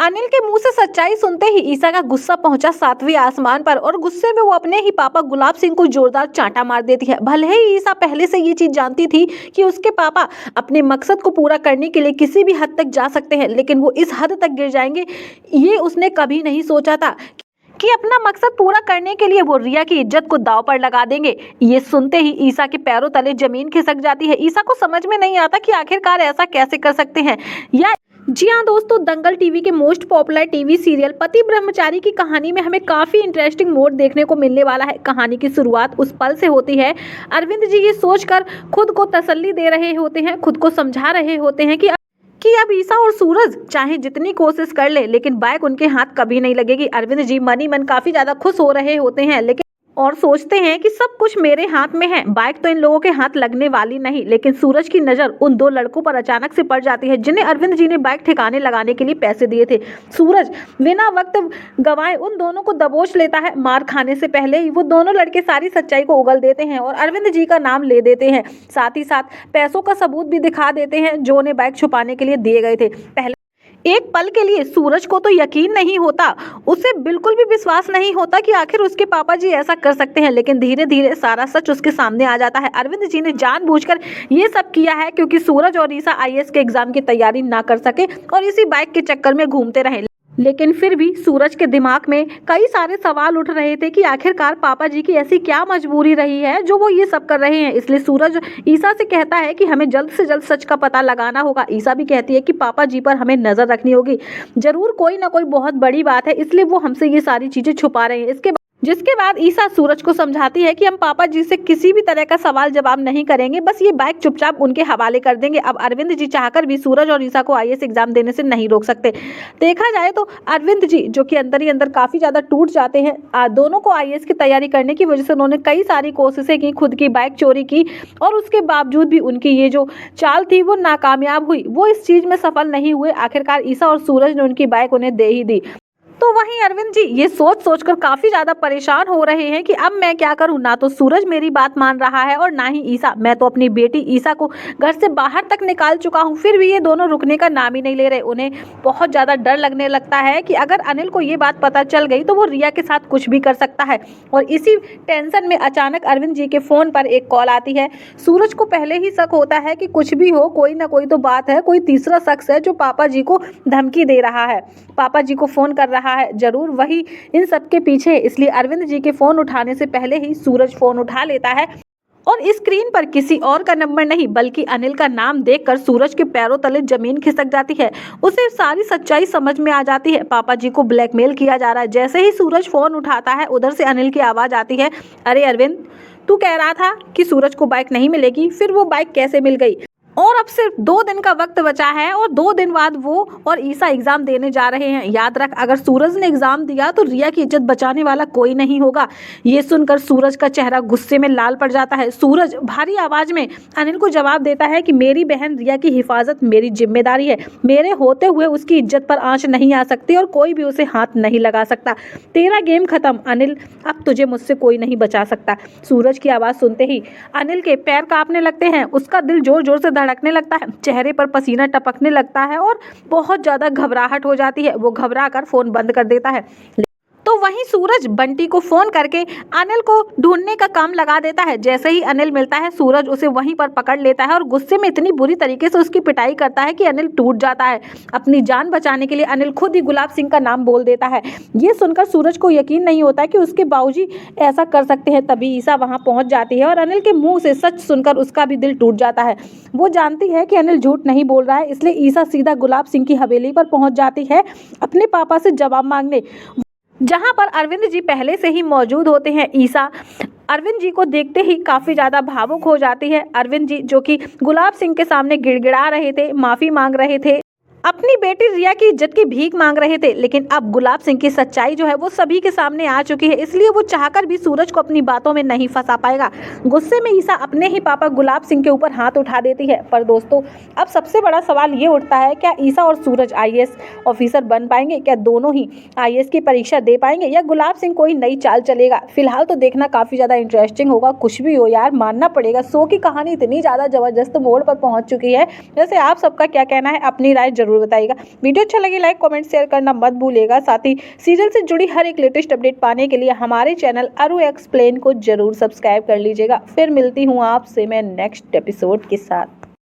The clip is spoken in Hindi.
अनिल के मुंह से सच्चाई सुनते ही ईसा का गुस्सा पहुंचा 7वीं आसमान पर और गुस्से में वो अपने ही पापा गुलाब सिंह को जोरदार चांटा मार देती है। भले ही ईसा पहले से ये चीज जानती थी कि उसके पापा अपने मकसद को पूरा करने के लिए किसी भी हद तक जा सकते हैं, लेकिन वो इस हद तक गिर जाएंगे ये उसने कभी नहीं सोचा था कि अपना मकसद पूरा करने के लिए वो रिया की इज्जत को दांव पर लगा देंगे। ये सुनते ही ईसा के पैरों तले जमीन खिसक जाती है। ईसा को समझ में नहीं आता कि आखिरकार ऐसा कैसे कर सकते हैं। या जी हाँ दोस्तों, दंगल टीवी के मोस्ट पॉपुलर टीवी सीरियल पति ब्रह्मचारी की कहानी में हमें काफी इंटरेस्टिंग मोड़ देखने को मिलने वाला है। कहानी की शुरुआत उस पल से होती है, अरविंद जी ये सोचकर खुद को तसल्ली दे रहे होते हैं, खुद को समझा रहे होते हैं कि अब ईसा और सूरज चाहे जितनी कोशिश कर ले लेकिन बाइक उनके हाथ कभी नहीं लगेगी। अरविंद जी मन ही मन काफी ज्यादा खुश हो रहे होते हैं लेकिन और सोचते हैं कि सब कुछ मेरे हाथ में है, बाइक तो इन लोगों के हाथ लगने वाली नहीं। लेकिन सूरज की नजर उन दो लड़कों पर अचानक से पड़ जाती है जिन्हें अरविंद जी ने बाइक ठिकाने लगाने के लिए पैसे दिए थे। सूरज बिना वक्त गंवाए उन दोनों को दबोच लेता है। मार खाने से पहले ही वो दोनों लड़के सारी सच्चाई को उगल देते हैं और अरविंद जी का नाम ले देते हैं। साथ ही साथ पैसों का सबूत भी दिखा देते हैं जो उन्हें बाइक छुपाने के लिए दिए गए थे। पहले एक पल के लिए सूरज को तो यकीन नहीं होता, उसे बिल्कुल भी विश्वास नहीं होता कि आखिर उसके पापा जी ऐसा कर सकते हैं, लेकिन धीरे धीरे सारा सच उसके सामने आ जाता है। अरविंद जी ने जानबूझकर ये सब किया है क्योंकि सूरज और ईसा आईएएस के एग्जाम की तैयारी ना कर सके और इसी बाइक के चक्कर में घूमते रहे। लेकिन फिर भी सूरज के दिमाग में कई सारे सवाल उठ रहे थे कि आखिरकार पापा जी की ऐसी क्या मजबूरी रही है जो वो ये सब कर रहे हैं। इसलिए सूरज ईसा से कहता है कि हमें जल्द से जल्द सच का पता लगाना होगा। ईसा भी कहती है कि पापा जी पर हमें नजर रखनी होगी, जरूर कोई ना कोई बहुत बड़ी बात है इसलिए वो हमसे ये सारी चीजें छुपा रहे हैं। जिसके बाद ईसा सूरज को समझाती है कि हम पापा जी से किसी भी तरह का सवाल जवाब नहीं करेंगे, बस ये बाइक चुपचाप उनके हवाले कर देंगे। अब अरविंद जी चाहकर भी सूरज और ईसा को आईएएस एग्जाम देने से नहीं रोक सकते। देखा जाए तो अरविंद जी जो कि अंदर ही अंदर काफी ज्यादा टूट जाते हैं, दोनों को आईएएस की तैयारी करने की वजह से उन्होंने कई सारी कोशिशें की, खुद की बाइक चोरी की और उसके बावजूद भी उनकी ये जो चाल थी वो नाकामयाब हुई, वो इस चीज में सफल नहीं हुए। आखिरकार ईसा और सूरज ने उनकी बाइक उन्हें दे ही दी। तो वहीं अरविंद जी ये सोच सोचकर काफी ज्यादा परेशान हो रहे हैं कि अब मैं क्या करूं, ना तो सूरज मेरी बात मान रहा है और ना ही ईसा। मैं तो अपनी बेटी ईसा को घर से बाहर तक निकाल चुका हूं, फिर भी ये दोनों रुकने का नाम ही नहीं ले रहे। उन्हें बहुत ज्यादा डर लगने लगता है कि अगर अनिल को ये बात पता चल गई तो वो रिया के साथ कुछ भी कर सकता है। और इसी टेंशन में अचानक अरविंद जी के फोन पर एक कॉल आती है। सूरज को पहले ही शक होता है कि कुछ भी हो, कोई ना कोई तो बात है, कोई तीसरा शख्स है जो पापा जी को धमकी दे रहा है, पापा जी को फोन कर रहा है, जरूर वही इन सब के पीछे। इसलिए अरविंद जी के फोन उठाने से पहले ही सूरज फोन उठा लेता है और स्क्रीन पर किसी और का नंबर नहीं बल्कि अनिल का नाम देखकर सूरज के पैरों तले जमीन खिसक जाती है। उसे सारी सच्चाई समझ में आ जाती है, पापा जी को ब्लैकमेल किया जा रहा है। जैसे ही सूरज फोन उठाता है उधर से अनिल की आवाज आती है, अरे अरविंद, तू कह रहा था कि सूरज को बाइक नहीं मिलेगी, फिर वो बाइक कैसे मिल गई? और अब सिर्फ 2 दिन का वक्त बचा है और 2 दिन बाद वो और ईसा एग्जाम देने जा रहे हैं। याद रख, अगर सूरज ने एग्जाम दिया तो रिया की इज्जत बचाने वाला कोई नहीं होगा। ये सुनकर सूरज का चेहरा गुस्से में लाल पड़ जाता है। सूरज भारी आवाज में अनिल को जवाब देता है कि मेरी बहन रिया की हिफाजत मेरी जिम्मेदारी है, मेरे होते हुए उसकी इज्जत पर आंच नहीं आ सकती और कोई भी उसे हाथ नहीं लगा सकता। तेरा गेम खत्म अनिल, अब तुझे मुझसे कोई नहीं बचा सकता। सूरज की आवाज सुनते ही अनिल के पैर कांपने लगते हैं, उसका दिल जोर जोर से धड़कने लगता है, चेहरे पर पसीना टपकने लगता है और बहुत ज्यादा घबराहट हो जाती है। वो घबरा कर फोन बंद कर देता है। तो वहीं सूरज बंटी को फोन करके अनिल को ढूंढने का काम लगा देता है। जैसे ही अनिल मिलता है सूरज उसे वहीं पर पकड़ लेता है और गुस्से में इतनी बुरी तरीके से उसकी पिटाई करता है कि अनिल टूट जाता है। अपनी जान बचाने के लिए अनिल खुद ही गुलाब सिंह का नाम बोल देता है। ये सुनकर सूरज को यकीन नहीं होता कि उसके बाबूजी ऐसा कर सकते हैं। तभी ईसा वहां पहुंच जाती है और अनिल के मुंह से सच सुनकर उसका भी दिल टूट जाता है। वो जानती है कि अनिल झूठ नहीं बोल रहा है, इसलिए ईसा सीधा गुलाब सिंह की हवेली पर पहुंच जाती है अपने पापा से जवाब मांगने, जहां पर अरविंद जी पहले से ही मौजूद होते हैं। ईसा अरविंद जी को देखते ही काफी ज्यादा भावुक हो जाती है। अरविंद जी जो कि गुलाब सिंह के सामने गिड़गिड़ा रहे थे, माफी मांग रहे थे, अपनी बेटी रिया की इज्जत की भीख मांग रहे थे, लेकिन अब गुलाब सिंह की सच्चाई जो है वो सभी के सामने आ चुकी है, इसलिए वो चाहकर भी सूरज को अपनी बातों में नहीं फंसा पाएगा। गुस्से में ईसा अपने ही पापा गुलाब सिंह के ऊपर हाथ उठा देती है। पर दोस्तों, अब सबसे बड़ा सवाल ये उठता है, क्या ईसा और सूरज आईएएस ऑफिसर बन पाएंगे? क्या दोनों ही आईएएस की परीक्षा दे पाएंगे या गुलाब सिंह कोई नई चाल चलेगा? फिलहाल तो देखना काफी ज्यादा इंटरेस्टिंग होगा। कुछ भी हो यार, मानना पड़ेगा, शो की कहानी इतनी ज्यादा जबरदस्त मोड़ पर पहुंच चुकी है। वैसे आप सबका क्या कहना है? अपनी राय जरूर जरूर बताइएगा। वीडियो अच्छा लगे लाइक कमेंट शेयर करना मत भूलिएगा। साथ ही सीरियल से जुड़ी हर एक लेटेस्ट अपडेट पाने के लिए हमारे चैनल अरु एक्सप्लेन को जरूर सब्सक्राइब कर लीजिएगा। फिर मिलती हूँ आपसे मैं नेक्स्ट एपिसोड के साथ।